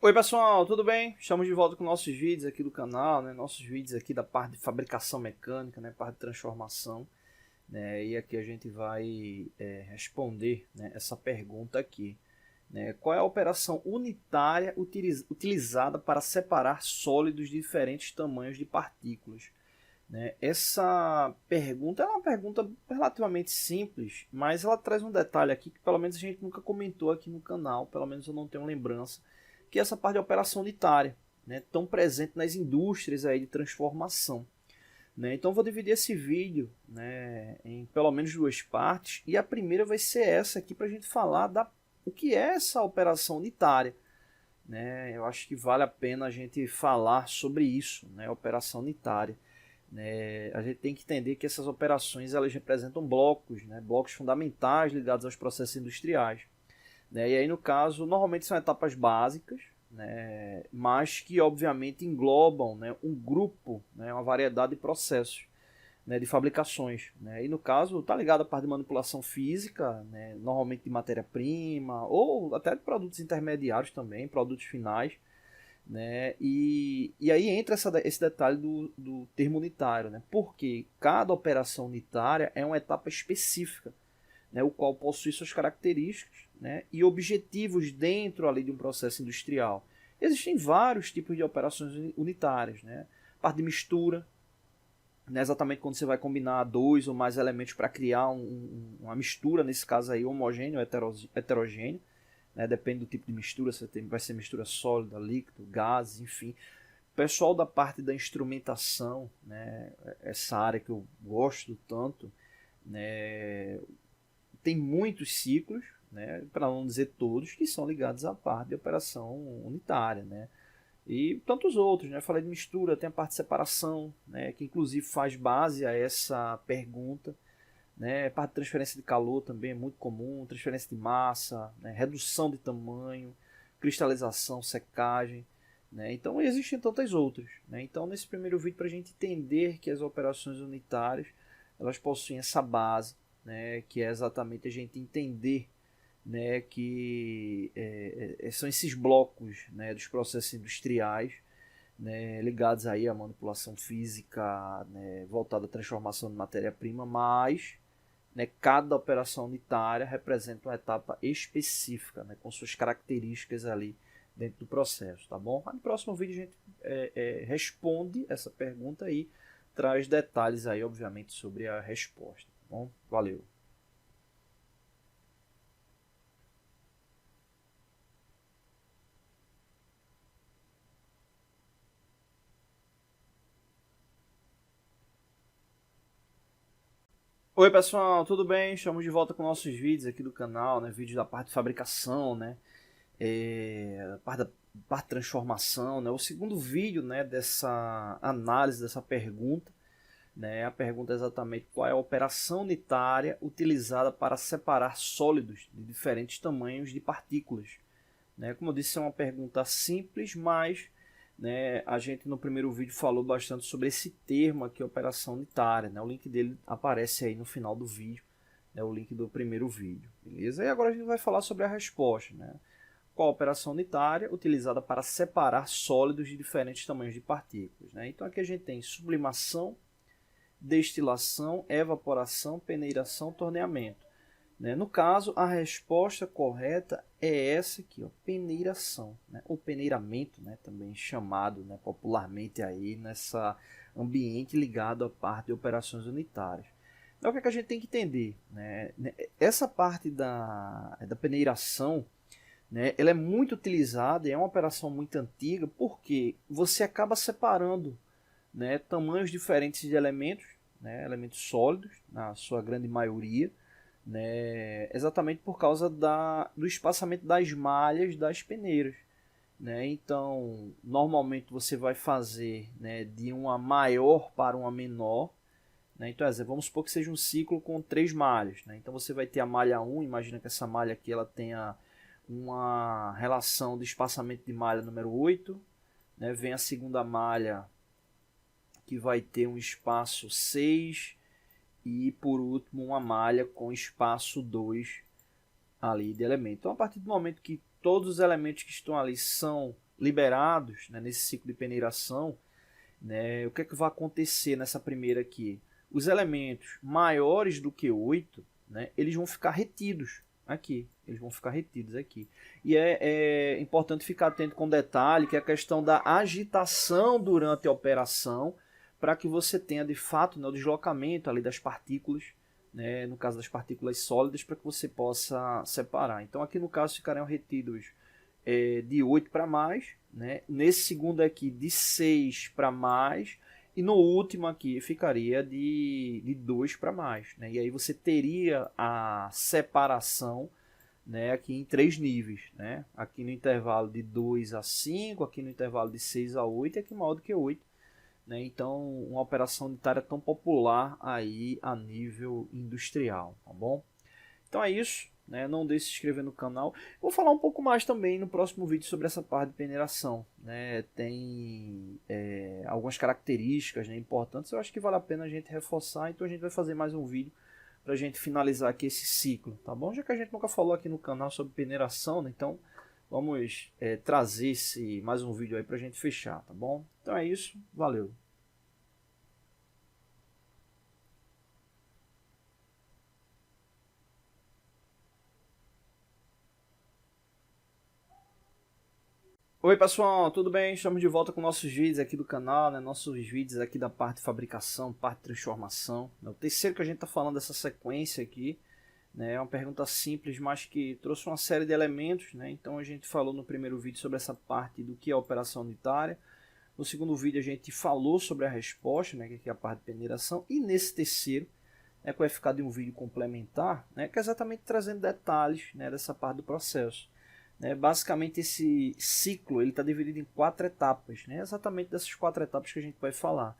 Oi pessoal, tudo bem? Estamos de volta com nossos vídeos aqui do canal, né? Nossos vídeos aqui da parte de fabricação mecânica, né? Parte de transformação, né? E aqui a gente vai responder, né, essa pergunta aqui, né? Qual é a operação unitária utilizada para separar sólidos de diferentes tamanhos de partículas? Né? Essa pergunta é uma pergunta relativamente simples, mas ela traz um detalhe aqui que pelo menos a gente nunca comentou aqui no canal, pelo menos eu não tenho lembrança, que é essa parte de operação unitária, né? Tão presente nas indústrias aí de transformação. Né? Então eu vou dividir esse vídeo, né, em pelo menos duas partes, e a primeira vai ser essa aqui para a gente falar o que é essa operação unitária. Né? Eu acho que vale a pena a gente falar sobre isso, né? Operação unitária. A gente tem que entender que essas operações elas representam blocos, né? Blocos fundamentais ligados aos processos industriais. Né? E aí, no caso, normalmente são etapas básicas, né? Mas que obviamente englobam, né, um grupo, né, uma variedade de processos, né, de fabricações. Né? E no caso, está ligado à parte de manipulação física, né, normalmente de matéria-prima, ou até de produtos intermediários também, produtos finais. Né? E aí entra esse detalhe do termo unitário, né? Porque cada operação unitária é uma etapa específica, né? O qual possui suas características, né, e objetivos dentro ali de um processo industrial. Existem vários tipos de operações unitárias. Né? Parte de mistura, né, exatamente quando você vai combinar dois ou mais elementos para criar uma mistura, nesse caso aí homogêneo ou heterogêneo. Né, depende do tipo de mistura, vai ser mistura sólida, líquido, gases, enfim. O pessoal da parte da instrumentação, né, essa área que eu gosto tanto, né, tem muitos ciclos, né, para não dizer todos, que são ligados à parte de operação unitária. Né, e tantos outros. Né, falei de mistura, tem a parte de separação, né, que inclusive faz base a essa pergunta. Né, parte de transferência de calor também é muito comum, transferência de massa, né, redução de tamanho, cristalização, secagem. Né, então existem tantas outras. Né, então nesse primeiro vídeo, para a gente entender que as operações unitárias elas possuem essa base, né, que é exatamente a gente entender, né, que são esses blocos, né, dos processos industriais, né, ligados aí à manipulação física, né, voltada à transformação de matéria-prima, mas, né, cada operação unitária representa uma etapa específica, né, com suas características ali dentro do processo, tá bom? No próximo vídeo a gente responde essa pergunta e traz detalhes aí, obviamente, sobre a resposta, tá bom? Valeu! Oi pessoal, tudo bem? Estamos de volta com nossos vídeos aqui do canal, né? Vídeos da parte de fabricação, né? Parte de transformação, né? O segundo vídeo, né, dessa análise dessa pergunta, né? A pergunta é exatamente qual é a operação unitária utilizada para separar sólidos de diferentes tamanhos de partículas. Né? Como eu disse, é uma pergunta simples, mas, né, a gente no primeiro vídeo falou bastante sobre esse termo aqui, operação unitária. Né? O link dele aparece aí no final do vídeo, né? O link do primeiro vídeo. Beleza? E agora a gente vai falar sobre a resposta. Né? Qual a operação unitária utilizada para separar sólidos de diferentes tamanhos de partículas. Né? Então aqui a gente tem sublimação, destilação, evaporação, peneiração, torneamento. Né? No caso, a resposta correta é essa aqui, ó, peneiração, né? Ou peneiramento, né? Também chamado, né, popularmente aí nessa ambiente ligado à parte de operações unitárias. Então, o que é que a gente tem que entender? Né? Essa parte da peneiração, né, ela é muito utilizada e é uma operação muito antiga porque você acaba separando, né, tamanhos diferentes de elementos, né, elementos sólidos, na sua grande maioria, né, exatamente por causa do espaçamento das malhas das peneiras. Né? Então, normalmente você vai fazer, né, de uma maior para uma menor. Né? Então, vamos supor que seja um ciclo com 3 malhas. Né? Então, você vai ter a malha 1, imagina que essa malha aqui ela tenha uma relação de espaçamento de malha número 8. Né? Vem a segunda malha, que vai ter um espaço 6, e por último uma malha com espaço 2 ali de elemento. Então, a partir do momento que todos os elementos que estão ali são liberados, né, nesse ciclo de peneiração, né, o que é que vai acontecer nessa primeira aqui? Os elementos maiores do que 8, né, eles vão ficar retidos aqui. Eles vão ficar retidos aqui. E é importante ficar atento com detalhe, que é a questão da agitação durante a operação, para que você tenha de fato, né, o deslocamento ali das partículas, né, no caso das partículas sólidas, para que você possa separar. Então aqui no caso ficarão retidos de 8 para mais, né? Nesse segundo aqui de 6 para mais, e no último aqui ficaria de 2 para mais, né? E aí você teria a separação, né, aqui em 3 níveis, né? Aqui no intervalo de 2 a 5, aqui no intervalo de 6 a 8 e aqui maior do que 8. Né? Então, uma operação unitária tão popular aí a nível industrial, tá bom? Então é isso, né? Não deixe de se inscrever no canal. Vou falar um pouco mais também no próximo vídeo sobre essa parte de peneiração, né? Tem algumas características, né, importantes, eu acho que vale a pena a gente reforçar, então a gente vai fazer mais um vídeo para a gente finalizar aqui esse ciclo, tá bom? Já que a gente nunca falou aqui no canal sobre peneiração, né? Então vamos trazer mais um vídeo aí para a gente fechar, tá bom? Então é isso, valeu! Oi pessoal, tudo bem? Estamos de volta com nossos vídeos aqui do canal, né? Nossos vídeos aqui da parte de fabricação, parte de transformação. É o terceiro que a gente está falando dessa sequência aqui, né? É uma pergunta simples, mas que trouxe uma série de elementos, né? Então a gente falou no primeiro vídeo sobre essa parte do que é a operação unitária. No segundo vídeo a gente falou sobre a resposta, né? Que é a parte de peneiração. E nesse terceiro, que vai ficar de um vídeo complementar, né? Que é exatamente trazendo detalhes, né, dessa parte do processo. Basicamente esse ciclo está dividido em 4 etapas, né? Exatamente dessas 4 etapas que a gente vai falar.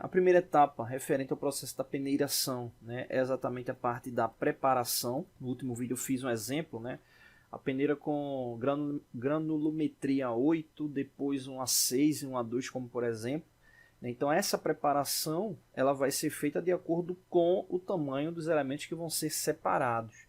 A primeira etapa, referente ao processo da peneiração, né, é exatamente a parte da preparação. No último vídeo eu fiz um exemplo, né? A peneira com granulometria 8, depois um A6 e um A2, como por exemplo. Então essa preparação ela vai ser feita de acordo com o tamanho dos elementos que vão ser separados.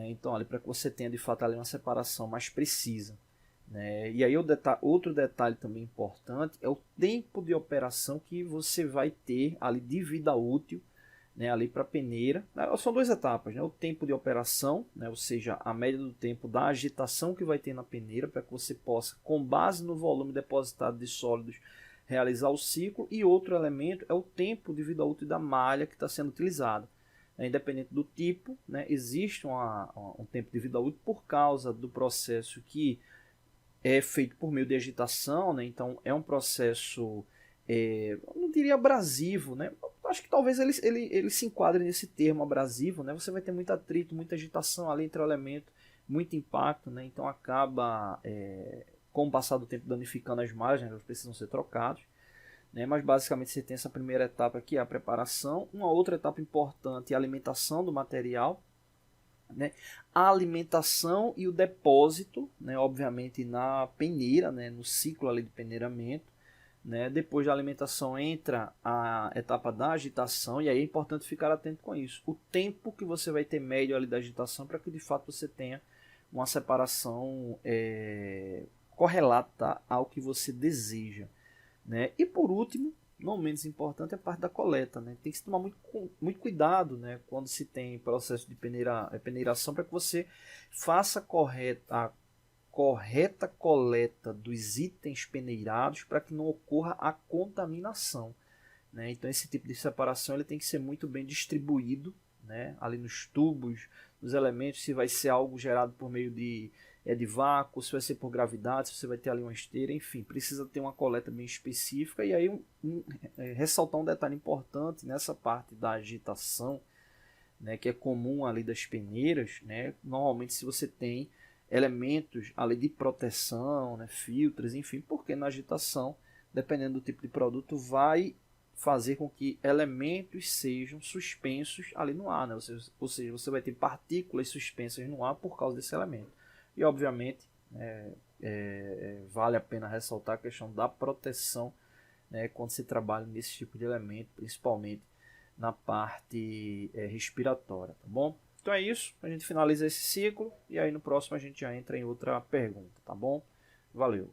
Então, para que você tenha de fato ali uma separação mais precisa. E aí outro detalhe também importante é o tempo de operação que você vai ter ali de vida útil, ali para a peneira. São 2 etapas, o tempo de operação, ou seja, a média do tempo da agitação que vai ter na peneira, para que você possa, com base no volume depositado de sólidos, realizar o ciclo. E outro elemento é o tempo de vida útil da malha que está sendo utilizada. Independente do tipo, existe um tempo de vida útil por causa do processo que é feito por meio de agitação, então é um processo, eu não diria abrasivo, acho que talvez ele se enquadre nesse termo abrasivo, você vai ter muito atrito, muita agitação ali entre o elemento, muito impacto, então acaba, com o passar do tempo, danificando as malhas, elas precisam ser trocadas. Mas basicamente você tem essa primeira etapa que é a preparação. Uma outra etapa importante é a alimentação do material, a alimentação e o depósito, obviamente na peneira, no ciclo ali de peneiramento. Depois da alimentação entra a etapa da agitação, e aí é importante ficar atento com isso. O tempo que você vai ter médio ali da agitação, para que de fato você tenha uma separação correlata ao que você deseja. E por último, não menos importante, é a parte da coleta. Tem que se tomar muito cuidado, quando se tem processo de peneiração, para que você faça a correta coleta dos itens peneirados, para que não ocorra a contaminação. Então esse tipo de separação ele tem que ser muito bem distribuído, ali nos tubos, nos elementos, se vai ser algo gerado por meio de vácuo, se vai ser por gravidade, se você vai ter ali uma esteira, enfim, precisa ter uma coleta bem específica. E aí ressaltar um detalhe importante nessa parte da agitação, que é comum ali das peneiras, normalmente se você tem elementos ali de proteção, filtros, enfim, porque na agitação, dependendo do tipo de produto, vai fazer com que elementos sejam suspensos ali no ar, ou seja, você vai ter partículas suspensas no ar por causa desse elemento. E obviamente vale a pena ressaltar a questão da proteção, quando se trabalha nesse tipo de elemento, principalmente na parte respiratória, tá bom? Então é isso, a gente finaliza esse ciclo e aí no próximo a gente já entra em outra pergunta, tá bom? Valeu!